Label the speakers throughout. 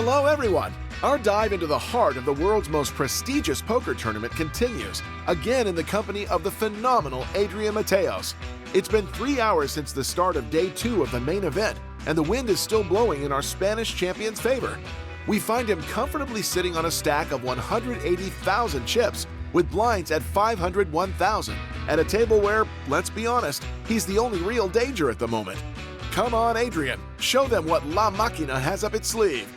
Speaker 1: Hello, everyone! Our dive into the heart of the world's most prestigious poker tournament continues, again in the company of the phenomenal Adrian Mateos. It's been 3 hours since the start of day 2 of the main event, and the wind is still blowing in our Spanish champion's favor. We find him comfortably sitting on a stack of 180,000 chips, with blinds at 501,000, at a table where, let's be honest, he's the only real danger at the moment. Come on, Adrian, show them what La Máquina has up its sleeve.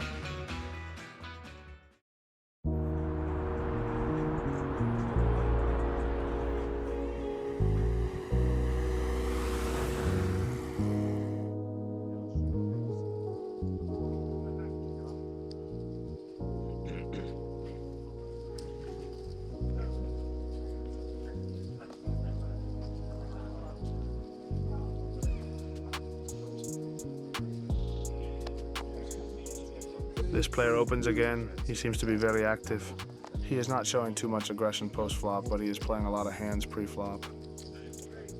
Speaker 2: This player opens again. He seems to be very active. He is not showing too much aggression post-flop, but he is playing a lot of hands pre-flop.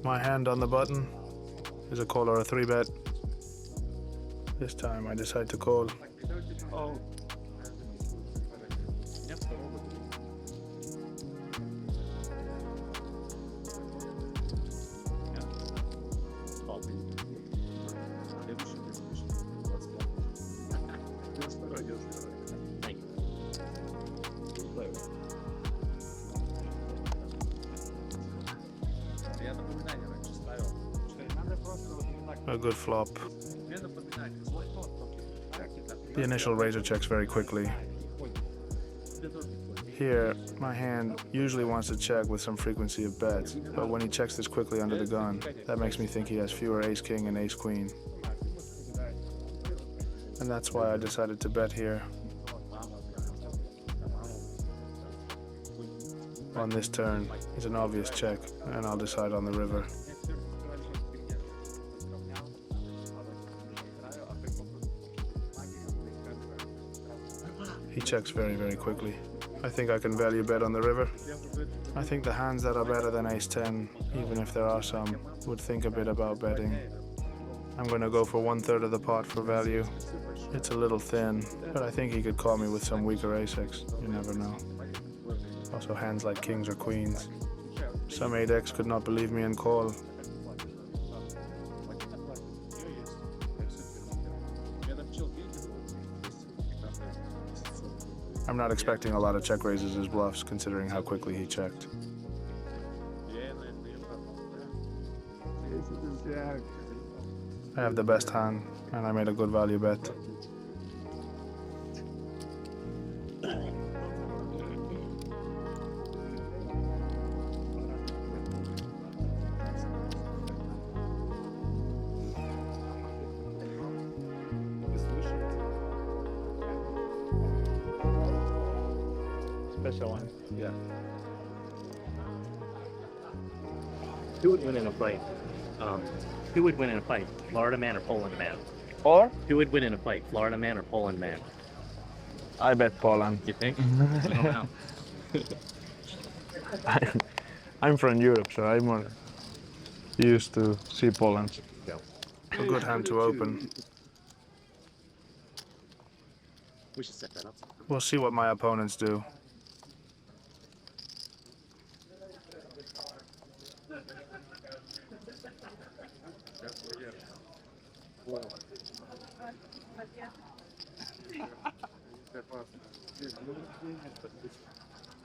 Speaker 2: My hand on the button is a call or a 3-bet. This time I decide to call. A good flop. The initial razor checks very quickly. Here, my hand usually wants to check with some frequency of bets, but when he checks this quickly under the gun, that makes me think he has fewer ace-king and ace-queen. And that's why I decided to bet here. On this turn, it's an obvious check, and I'll decide on the river. He checks very, very quickly. I think I can value bet on the river. I think the hands that are better than ace-10, even if there are some, would think a bit about betting. I'm going to go for 1/3 of the pot for value. It's a little thin, but I think he could call me with some weaker ace-x. You never know. Also hands like kings or queens. Some 8x could not believe me and call. I'm not expecting a lot of check raises as bluffs, considering how quickly he checked. I have the best hand, and I made a good value bet.
Speaker 3: Special one. Yeah. Who would win in a fight? Who would win in a fight? Florida man or Poland man?
Speaker 4: Or
Speaker 3: Who would win in a fight? Florida man or Poland man?
Speaker 4: I bet Poland.
Speaker 3: You think? I don't know.
Speaker 4: I'm from Europe, so I'm more used to see Poland.
Speaker 2: A good hand to open.
Speaker 3: We should set that up.
Speaker 2: We'll see what my opponents do.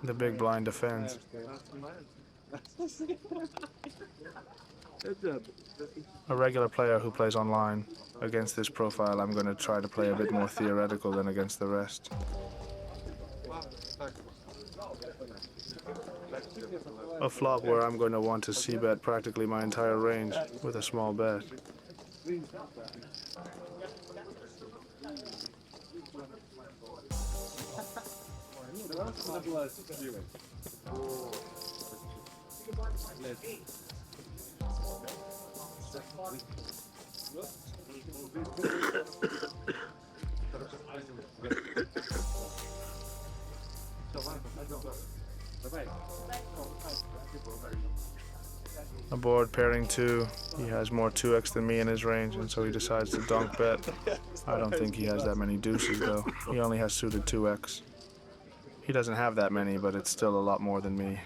Speaker 2: The big blind defends. A regular player who plays online, against this profile I'm going to try to play a bit more theoretical than against the rest. A flop where I'm going to want to c-bet practically my entire range with a small bet. A board pairing 2. He has more 2x than me in his range, and so he decides to donk bet. I don't think he has that many deuces, though. He only has suited 2x. He doesn't have that many, but it's still a lot more than me.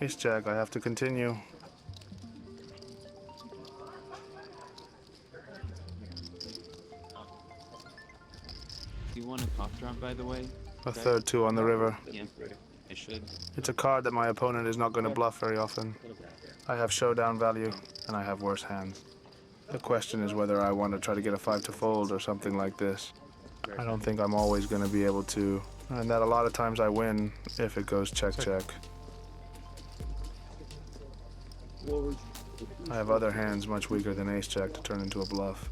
Speaker 2: Ace jack, I have to continue.
Speaker 5: Do you want a cough drop, by the way?
Speaker 2: A third 2 on the river.
Speaker 5: Yeah, I should.
Speaker 2: It's a card that my opponent is not going to bluff very often. I have showdown value, and I have worse hands. The question is whether I want to try to get a 5 to fold or something like this. I don't think I'm always going to be able to, and that a lot of times I win if it goes check-check. I have other hands much weaker than ace-jack to turn into a bluff.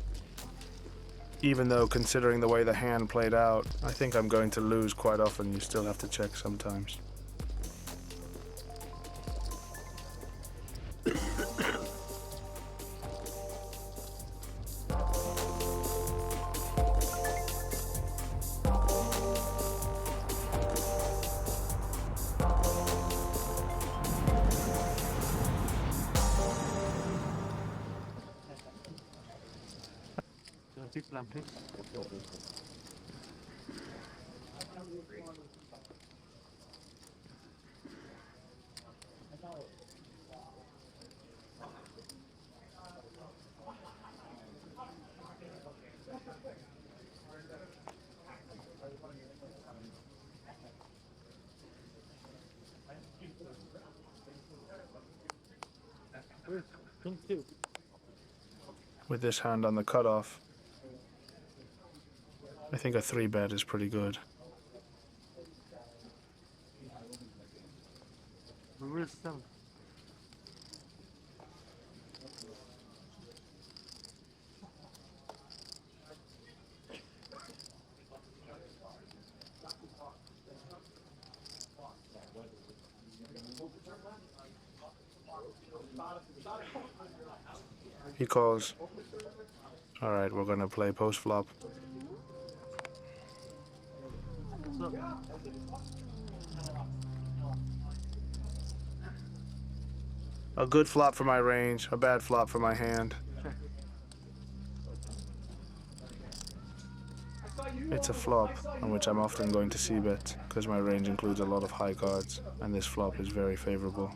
Speaker 2: Even though, considering the way the hand played out, I think I'm going to lose quite often. You still have to check sometimes. With this hand on the cutoff, I think a 3-bet is pretty good. He calls. All right, we're gonna play post flop. A good flop for my range, a bad flop for my hand. It's a flop on which I'm often going to c-bet because my range includes a lot of high cards, and this flop is very favorable.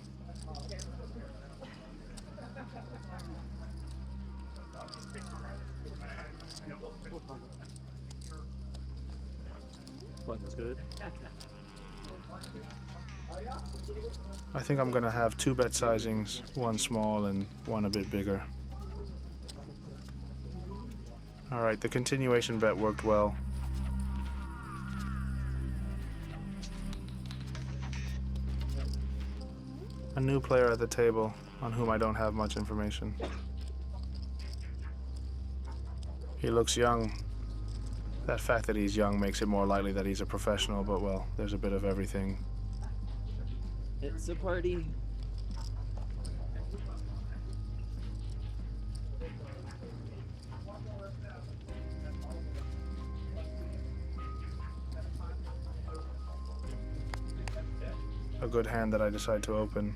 Speaker 3: Button's good.
Speaker 2: I think I'm gonna have 2 bet sizings, one small and one a bit bigger. All right, the continuation bet worked well. A new player at the table on whom I don't have much information. He looks young. That fact that he's young makes it more likely that he's a professional, but well, there's a bit of everything.
Speaker 5: It's a party.
Speaker 2: A good hand that I decide to open.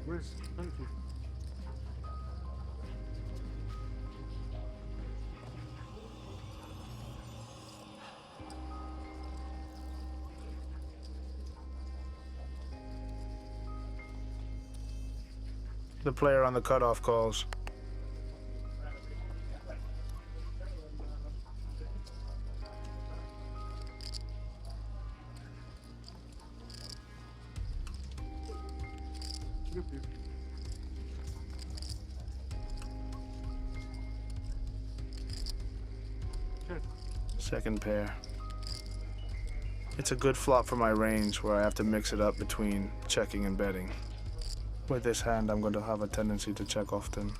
Speaker 3: Where's Hunky?
Speaker 2: The player on the cutoff calls. Second pair. It's a good flop for my range where I have to mix it up between checking and betting. With this hand, I'm going to have a tendency to check often.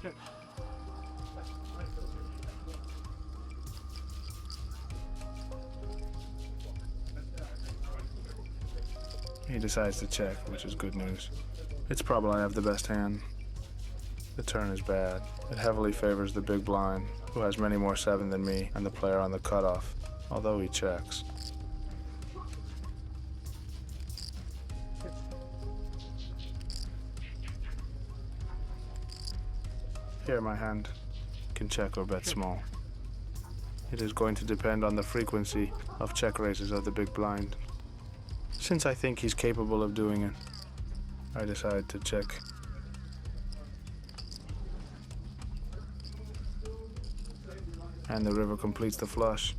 Speaker 2: He decides to check, which is good news. It's probable I have the best hand. The turn is bad. It heavily favors the big blind, who has many more 7 than me, and the player on the cutoff, although he checks. Here my hand can check or bet small. It is going to depend on the frequency of check raises of the big blind. Since I think he's capable of doing it, I decide to check. And the river completes the flush.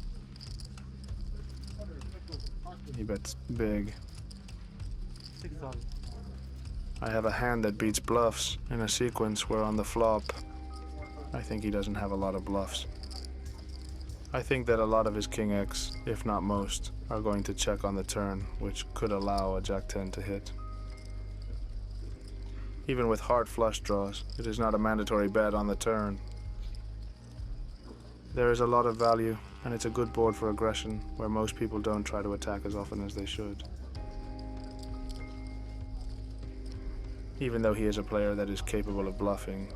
Speaker 2: He bets big. I have a hand that beats bluffs in a sequence where on the flop, I think he doesn't have a lot of bluffs. I think that a lot of his King X, if not most, are going to check on the turn, which could allow a Jack 10 to hit. Even with hard flush draws, it is not a mandatory bet on the turn. There is a lot of value, and it's a good board for aggression, where most people don't try to attack as often as they should. Even though he is a player that is capable of bluffing,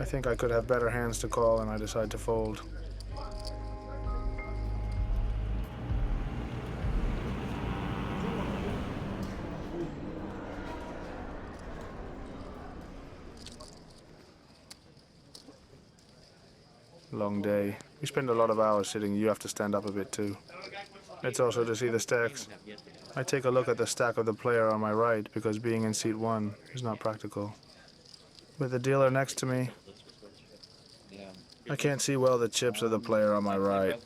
Speaker 2: I think I could have better hands to call, and I decide to fold. Long day. We spend a lot of hours sitting. You have to stand up a bit too. It's also to see the stacks. I take a look at the stack of the player on my right because being in seat 1 is not practical. With the dealer next to me, I can't see well the chips of the player on my right.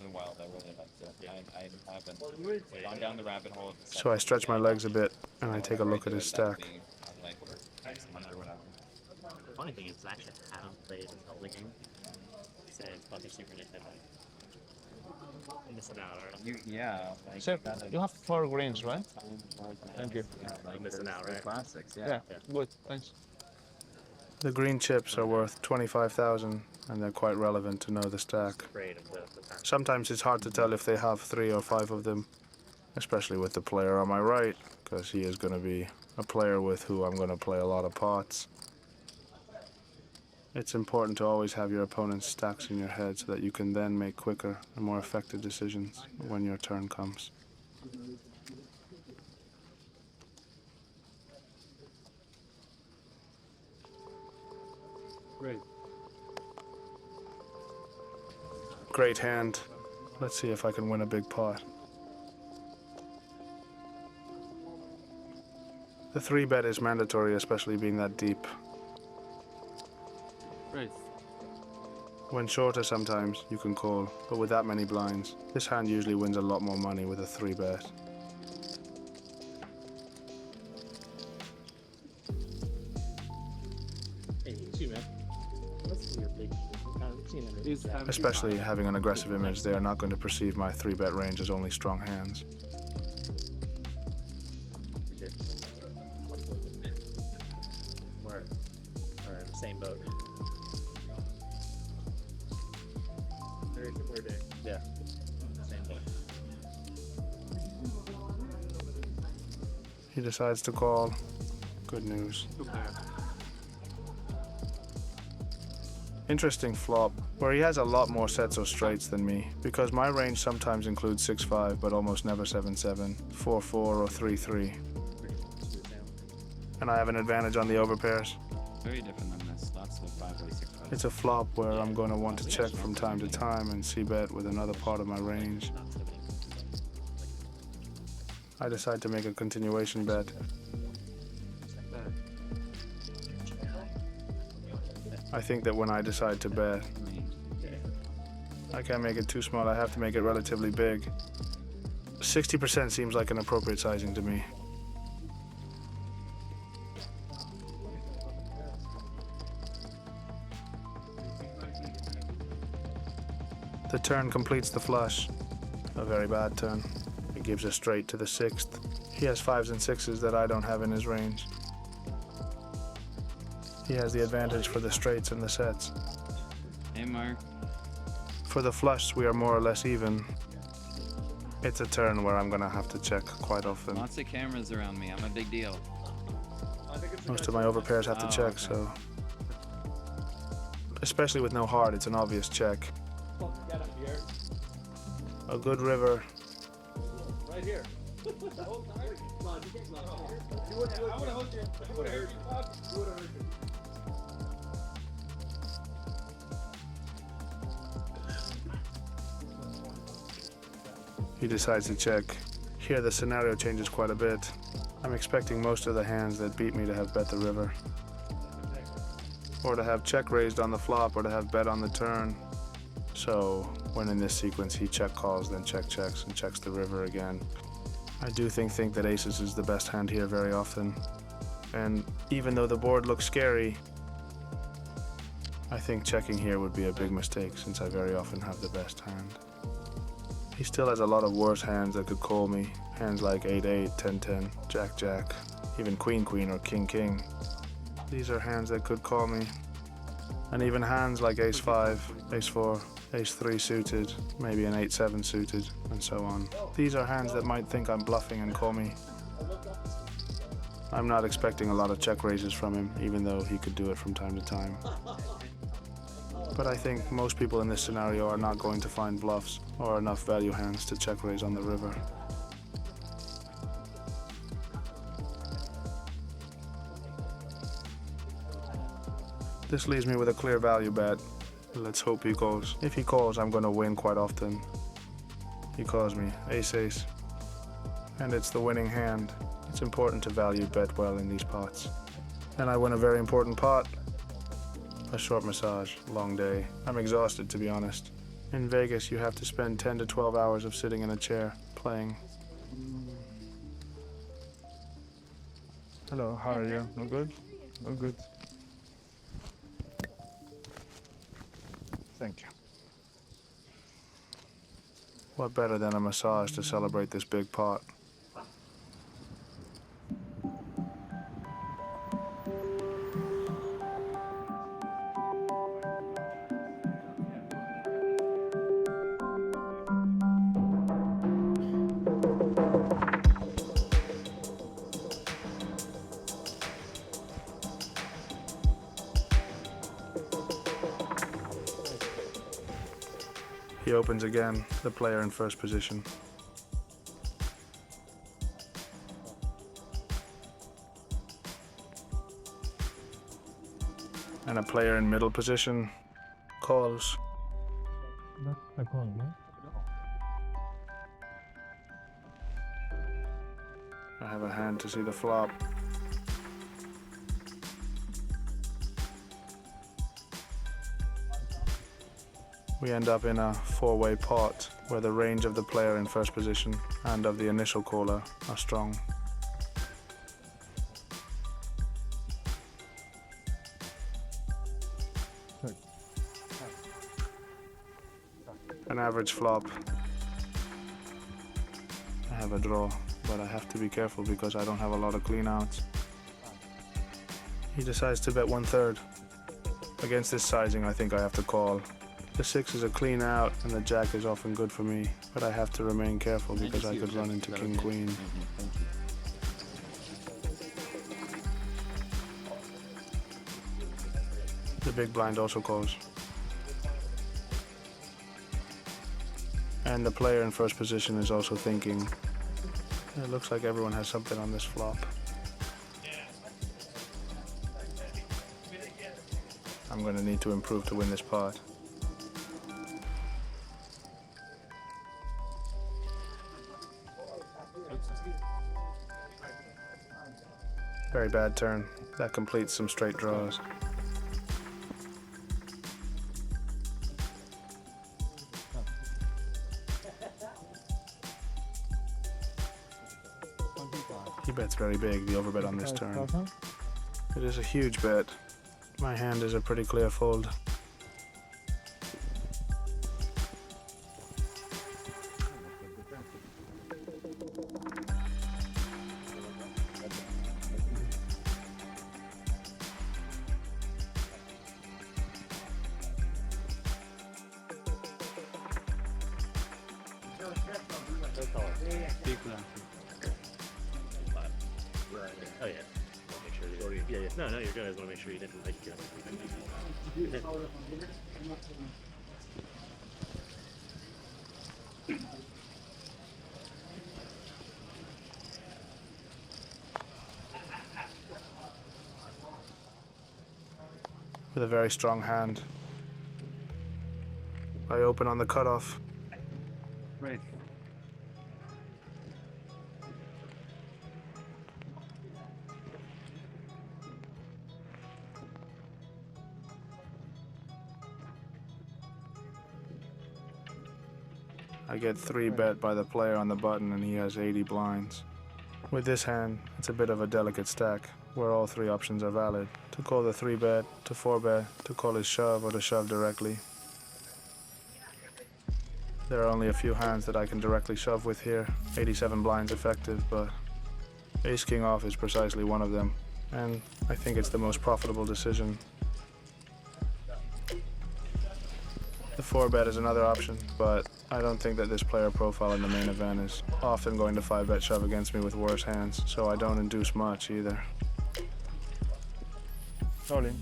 Speaker 2: So I stretch my legs a bit and I take a look at his stack.
Speaker 3: Funny thing is, I actually haven't played until the game. So it's probably super Nintendo. I'm missing out, right?
Speaker 6: Yeah. Like,
Speaker 4: Sir, you have 4 greens, right? Thank you.
Speaker 3: I'm missing out, right?
Speaker 6: Classics,
Speaker 4: Yeah, good, thanks.
Speaker 2: The green chips are worth 25,000 and they're quite relevant to know the stack.
Speaker 3: Afraid of the time.
Speaker 2: Sometimes it's hard to tell if they have 3 or 5 of them, especially with the player on my right, because he is going to be a player with who I'm going to play a lot of pots. It's important to always have your opponent's stacks in your head so that you can then make quicker and more effective decisions when your turn comes.
Speaker 5: Great.
Speaker 2: Great hand. Let's see if I can win a big pot. The 3-bet is mandatory, especially being that deep.
Speaker 5: Great.
Speaker 2: When shorter sometimes, you can call, but with that many blinds, this hand usually wins a lot more money with a 3-bet.
Speaker 3: Hey, you too, man. Let's see your big.
Speaker 2: Especially having an aggressive image, they are not going to perceive my 3-bet range as only strong hands.
Speaker 3: We're in the same boat. We're there. Yeah. Same boat.
Speaker 2: He decides to call. Good news.
Speaker 5: Good player.
Speaker 2: Interesting flop, where he has a lot more sets of straights than me, because my range sometimes includes 6-5, but almost never 7-7, 4-4, or 3-3. And I have an advantage on the overpairs.
Speaker 5: Very different than this. Lots of 5 6 5.
Speaker 2: It's a flop where I'm going to want to check from time to time and c-bet with another part of my range. I decide to make a continuation bet. I think that when I decide to bet, I can't make it too small. I have to make it relatively big. 60% seems like an appropriate sizing to me. The turn completes the flush. A very bad turn. It gives a straight to the 6th. He has 5s and 6s that I don't have in his range. He has the advantage for the straights and the sets.
Speaker 5: Hey, Mark.
Speaker 2: For the flush, we are more or less even. It's a turn where I'm gonna have to check quite often.
Speaker 5: Lots of cameras around me. I'm a big deal.
Speaker 2: Most of my overpairs have to check,
Speaker 5: okay.
Speaker 2: so... Especially with no heart, it's an obvious check. A good river.
Speaker 7: Right here.
Speaker 2: He decides to check. Here the scenario changes quite a bit. I'm expecting most of the hands that beat me to have bet the river, or to have check raised on the flop, or to have bet on the turn. So when in this sequence he check calls, then check checks, and checks the river again. I do think that aces is the best hand here very often. And even though the board looks scary, I think checking here would be a big mistake since I very often have the best hand. He still has a lot of worse hands that could call me. Hands like 8-8, 10-10, Jack-Jack, even Queen-Queen or King-King. These are hands that could call me. And even hands like Ace-5, Ace-4, Ace-3 suited, maybe an 8-7 suited, and so on. These are hands that might think I'm bluffing and call me. I'm not expecting a lot of check raises from him, even though he could do it from time to time. But I think most people in this scenario are not going to find bluffs or enough value hands to check raise on the river. This leaves me with a clear value bet. Let's hope he calls. If he calls, I'm going to win quite often. He calls me ace-ace, and it's the winning hand. It's important to value bet well in these pots. And I win a very important pot. A short massage, long day. I'm exhausted, to be honest. In Vegas, you have to spend 10 to 12 hours of sitting in a chair, playing.
Speaker 4: Hello, how are you? No good? No good. Thank you.
Speaker 2: What better than a massage to celebrate this big pot? He opens again, the player in first position. And a player in middle position calls. I have a hand to see the flop. We end up in a four-way pot where the range of the player in first position and of the initial caller are strong. An average flop. I have a draw, but I have to be careful because I don't have a lot of clean outs. He decides to bet 1/3. Against this sizing, I think I have to call. The 6 is a clean out, and the Jack is often good for me, but I have to remain careful because I could run into King-Queen. The big blind also calls. And the player in first position is also thinking. It looks like everyone has something on this flop. I'm going to need to improve to win this pot. Very bad turn. That completes some straight draws. He bets very big, the overbet on this turn. It is a huge bet. My hand is a pretty clear fold.
Speaker 5: Big blind.
Speaker 3: Oh yeah. Make sure you, yeah. No, you're good. I just want to make sure you didn't like it.
Speaker 2: With a very strong hand. I open on the cutoff.
Speaker 5: Right.
Speaker 2: I get 3-bet by the player on the button and he has 80 blinds. With this hand, it's a bit of a delicate stack, where all 3 options are valid. To call the 3-bet, to 4-bet, to call his shove, or to shove directly. There are only a few hands that I can directly shove with here, 87 blinds effective, but Ace-King off is precisely one of them, and I think it's the most profitable decision. The 4-bet is another option, but I don't think that this player profile in the main event is often going to 5-bet shove against me with worse hands, so I don't induce much either.
Speaker 4: All in.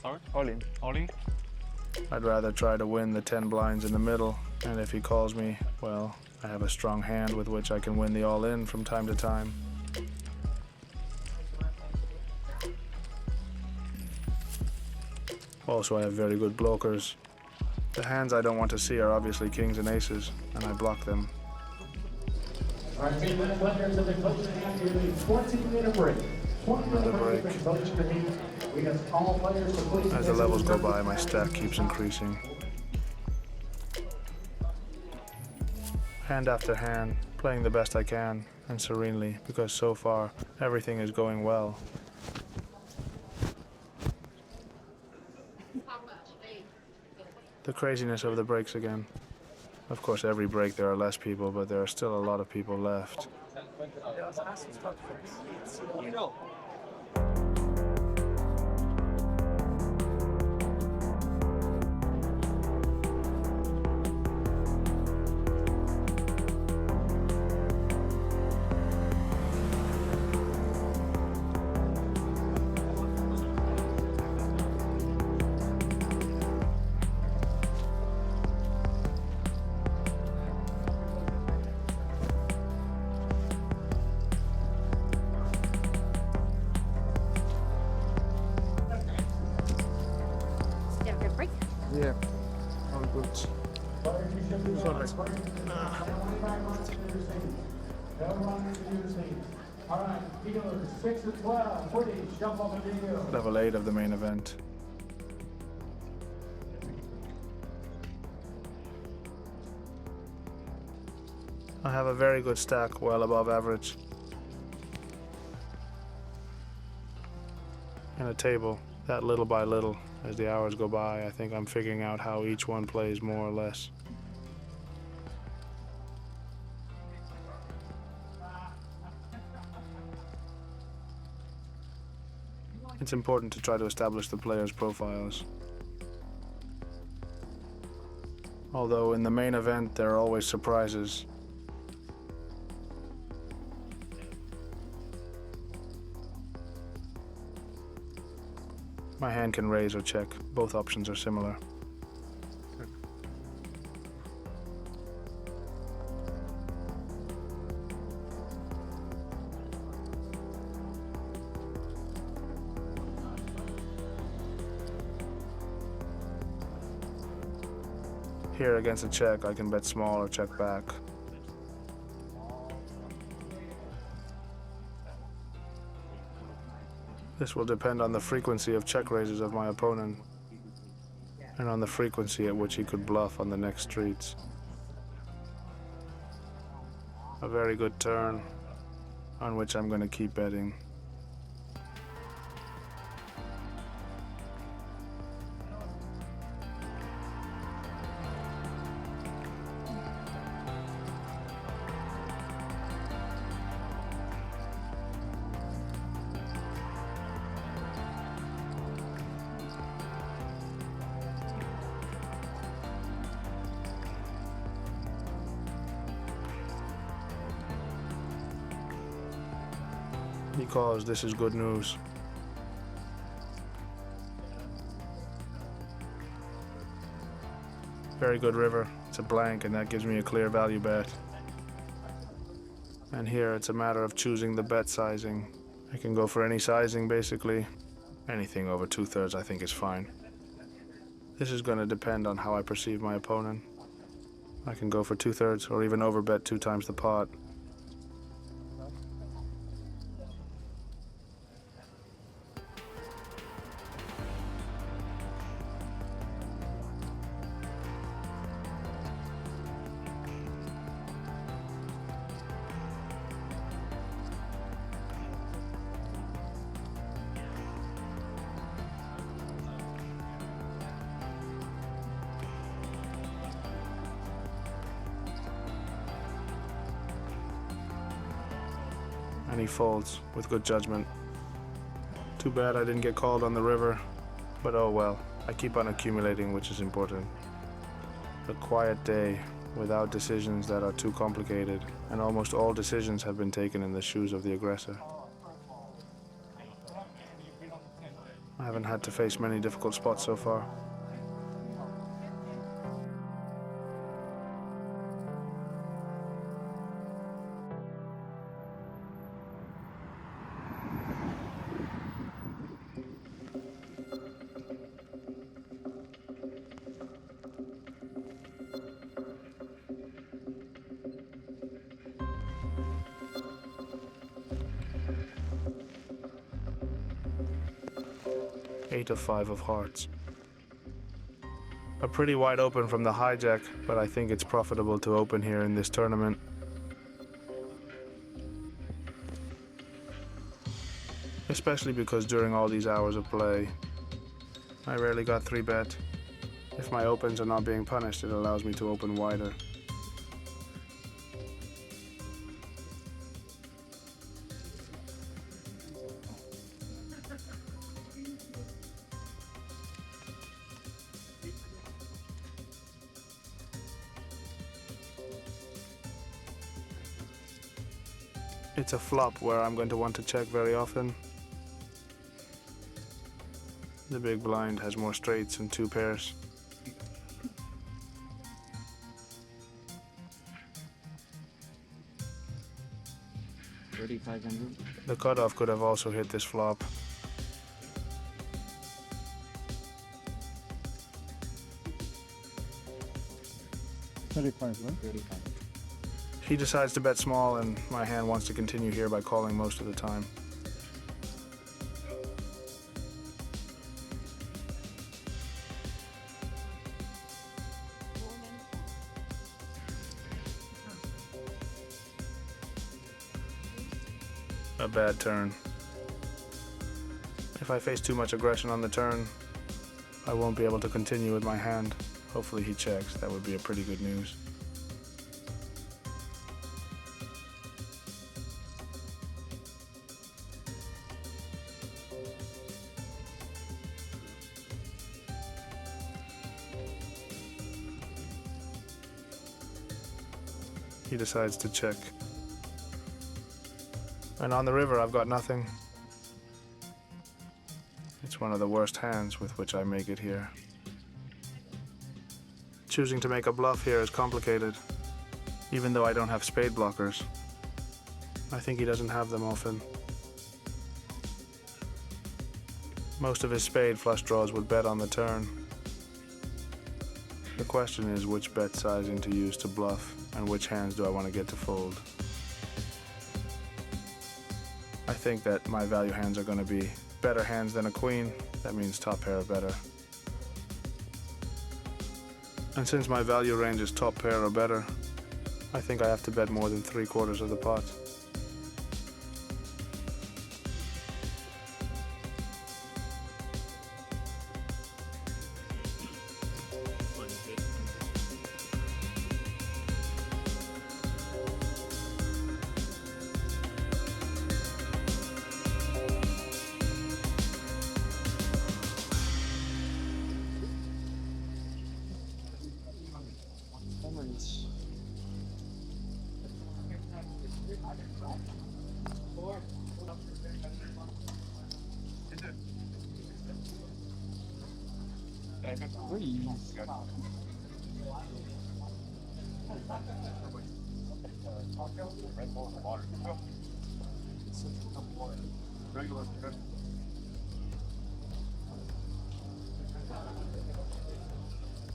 Speaker 3: Sorry?
Speaker 4: All in.
Speaker 3: All in?
Speaker 2: I'd rather try to win the 10 blinds in the middle, and if he calls me, well, I have a strong hand with which I can win the all-in from time to time. Also, I have very good blokers. The hands I don't want to see are obviously kings and aces, and I block them.
Speaker 6: Our team winners have been coached after the 14-minute break. 20-minute break has been coached to meet. We have all players to please.
Speaker 2: As the levels go by, my stack keeps increasing. Hand after hand, playing the best I can, and serenely, because so far, everything is going well. The craziness of the breaks again. Of course, every break there are less people, but there are still a lot of people left.
Speaker 8: Yeah, good break.
Speaker 4: Yeah. All good.
Speaker 6: All right, he goes 6 to 12. Footage, jump on the video.
Speaker 2: Level 8 of the main event. I have a very good stack, well above average. And a table, that little by little, as the hours go by, I think I'm figuring out how each one plays more or less. It's important to try to establish the players' profiles. Although in the main event there are always surprises. My hand can raise or check. Both options are similar. Here against a check, I can bet small or check back. This will depend on the frequency of check raises of my opponent and on the frequency at which he could bluff on the next streets. A very good turn on which I'm going to keep betting. Because this is good news. Very good river. It's a blank and that gives me a clear value bet. And here it's a matter of choosing the bet sizing. I can go for any sizing basically. Anything over 2/3 I think is fine. This is going to depend on how I perceive my opponent. I can go for 2/3 or even overbet 2 times the pot. and he folds with good judgment. Too bad I didn't get called on the river, but oh well, I keep on accumulating, which is important. A quiet day without decisions that are too complicated, and almost all decisions have been taken in the shoes of the aggressor. I haven't had to face many difficult spots so far. Eight of 5 of hearts. A pretty wide open from the hijack, but I think it's profitable to open here in this tournament. Especially because during all these hours of play, I rarely got 3-bet. If my opens are not being punished, it allows me to open wider. It's a flop where I'm going to want to check very often. The big blind has more straights and 2 pairs.
Speaker 5: $3,500.
Speaker 2: The cutoff could have also hit this flop. He decides to bet small, and my hand wants to continue here by calling most of the time. A bad turn. If I face too much aggression on the turn, I won't be able to continue with my hand. Hopefully he checks. That would be a pretty good news. He decides to check. And on the river, I've got nothing. It's one of the worst hands with which I make it here. Choosing to make a bluff here is complicated, even though I don't have spade blockers. I think he doesn't have them often. Most of his spade flush draws would bet on the turn. The question is which bet sizing to use to bluff, and which hands do I want to get to fold. I think that my value hands are going to be better hands than a queen. That means top pair or better. And since my value range is top pair or better, I think I have to bet more than 3/4 of the pot.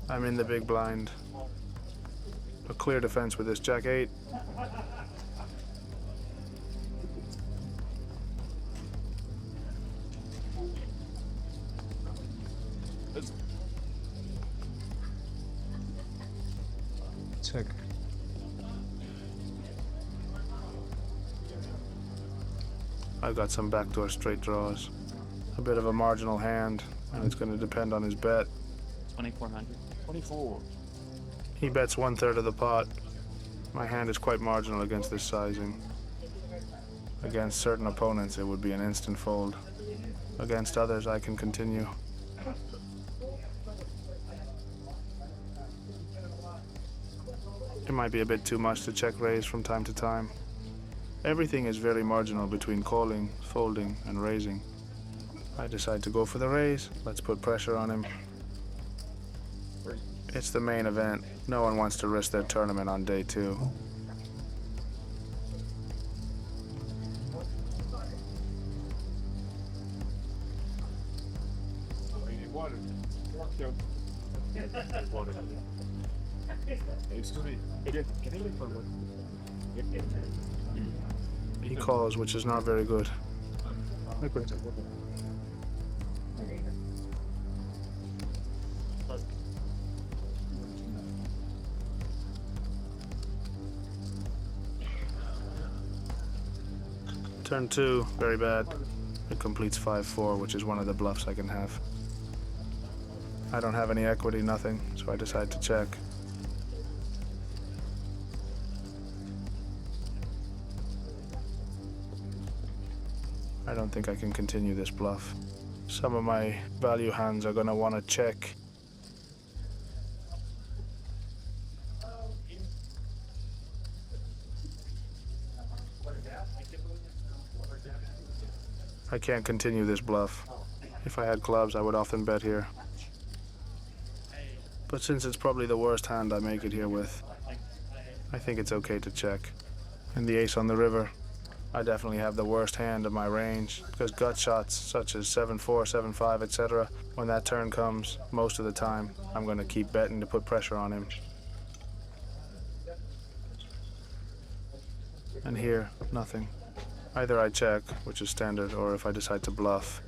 Speaker 2: I'm in the big blind. A clear defense with this Jack-8.
Speaker 4: Check.
Speaker 2: I've got some backdoor straight draws. A bit of a marginal hand, and it's going to depend on his bet.
Speaker 5: 2,400.
Speaker 3: 24.
Speaker 2: He bets 1/3 of the pot. My hand is quite marginal against this sizing. Against certain opponents, it would be an instant fold. Against others, I can continue. It might be a bit too much to check raise from time to time. Everything is very marginal between calling, folding, and raising. I decide to go for the raise. Let's put pressure on him. It's the main event. No one wants to risk their tournament on day 2. He calls, which is not very good. Turn 2, very bad. It completes 5-4, which is one of the bluffs I can have. I don't have any equity, nothing, so I decide to check. I don't think I can continue this bluff. Some of my value hands are going to want to check. I can't continue this bluff. If I had clubs, I would often bet here. But since it's probably the worst hand I make it here with, I think it's okay to check. And the ace on the river, I definitely have the worst hand of my range, because gut shots such as 7-4, 7-5, etc., when that turn comes, most of the time, I'm going to keep betting to put pressure on him. And here, nothing. Either I check, which is standard, or if I decide to bluff.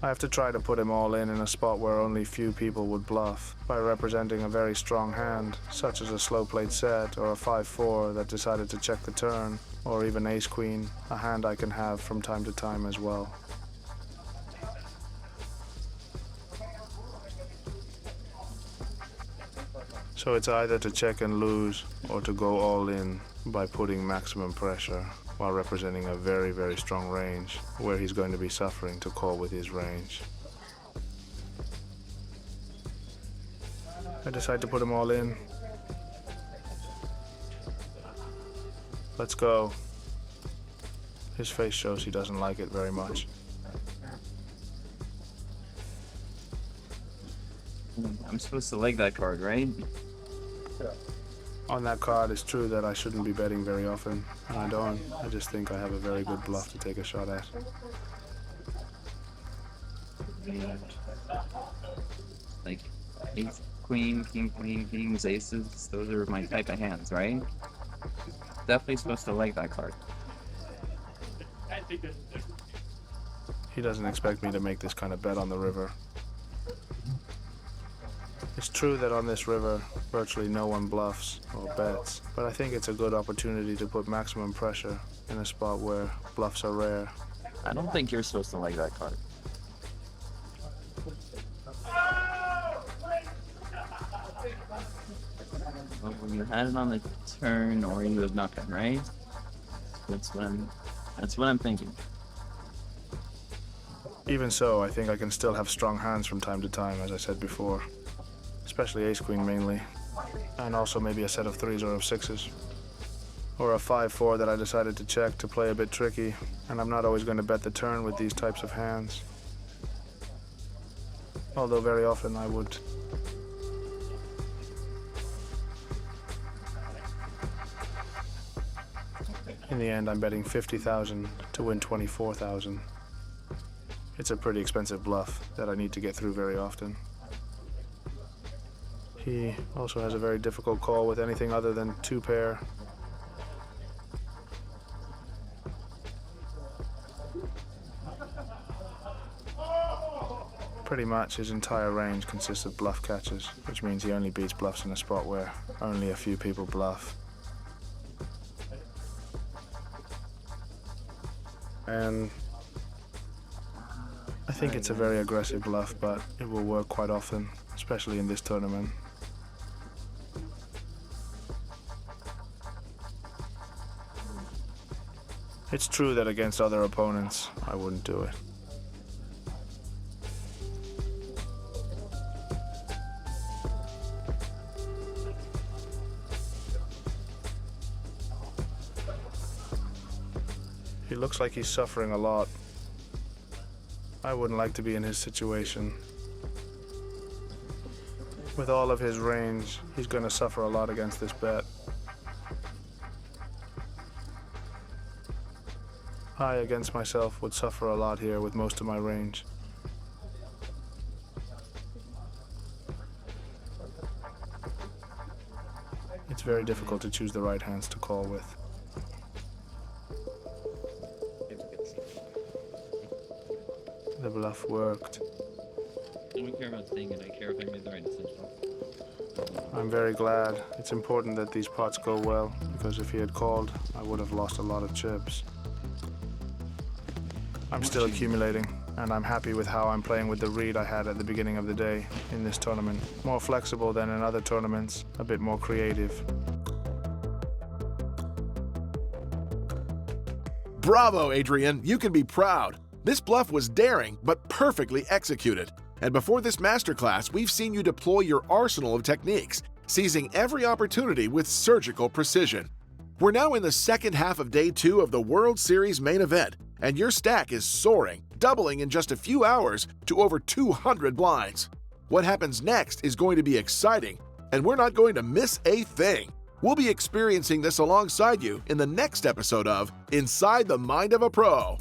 Speaker 2: I have to try to put him all in a spot where only few people would bluff, by representing a very strong hand, such as a slow played set or a 5-4 that decided to check the turn, or even ace-queen, a hand I can have from time to time as well. So it's either to check and lose, or to go all in by putting maximum pressure, while representing a very, very strong range, where he's going to be suffering to call with his range. I decide to put him all in. Let's go. His face shows he doesn't like it very much.
Speaker 5: I'm supposed to like that card, right?
Speaker 2: On that card, it's true that I shouldn't be betting very often, and I don't. I just think I have a very good bluff to take a shot at.
Speaker 5: Like ace, queen, king, queen, kings, aces. Those are my type of hands, right? Definitely supposed to like that card.
Speaker 2: He doesn't expect me to make this kind of bet on the river. It's true that on this river, virtually no one bluffs or bets, but I think it's a good opportunity to put maximum pressure in a spot where bluffs are rare.
Speaker 5: I don't think you're supposed to like that card. Well, when you had it on the turn, or you have nothing, right? That's what I'm thinking.
Speaker 2: Even so, I think I can still have strong hands from time to time, as I said before. Especially ace-queen mainly. And also maybe a set of 3s or of 6s. Or a 5-4 that I decided to check to play a bit tricky, and I'm not always going to bet the turn with these types of hands. Although very often I would. In the end, I'm betting 50,000 to win 24,000. It's a pretty expensive bluff that I need to get through very often. He also has a very difficult call with anything other than 2-pair. Pretty much his entire range consists of bluff catches, which means he only beats bluffs in a spot where only a few people bluff. And I think it's a very aggressive bluff, but it will work quite often, especially in this tournament. It's true that against other opponents, I wouldn't do it. He looks like he's suffering a lot. I wouldn't like to be in his situation. With all of his range, he's going to suffer a lot against this bet. I, against myself, would suffer a lot here with most of my range. It's very difficult to choose the right hands to call with. The bluff worked.
Speaker 5: I don't care about seeing it, I care if I made the right decision.
Speaker 2: I'm very glad. It's important that these pots go well, because if he had called, I would have lost a lot of chips. I'm still accumulating, and I'm happy with how I'm playing with the read I had at the beginning of the day in this tournament. More flexible than in other tournaments, a bit more creative.
Speaker 1: Bravo, Adrian. You can be proud. This bluff was daring, but perfectly executed. And before this masterclass, we've seen you deploy your arsenal of techniques, seizing every opportunity with surgical precision. We're now in the second half of day 2 of the World Series main event, and your stack is soaring, doubling in just a few hours to over 200 blinds. What happens next is going to be exciting, and we're not going to miss a thing. We'll be experiencing this alongside you in the next episode of Inside the Mind of a Pro.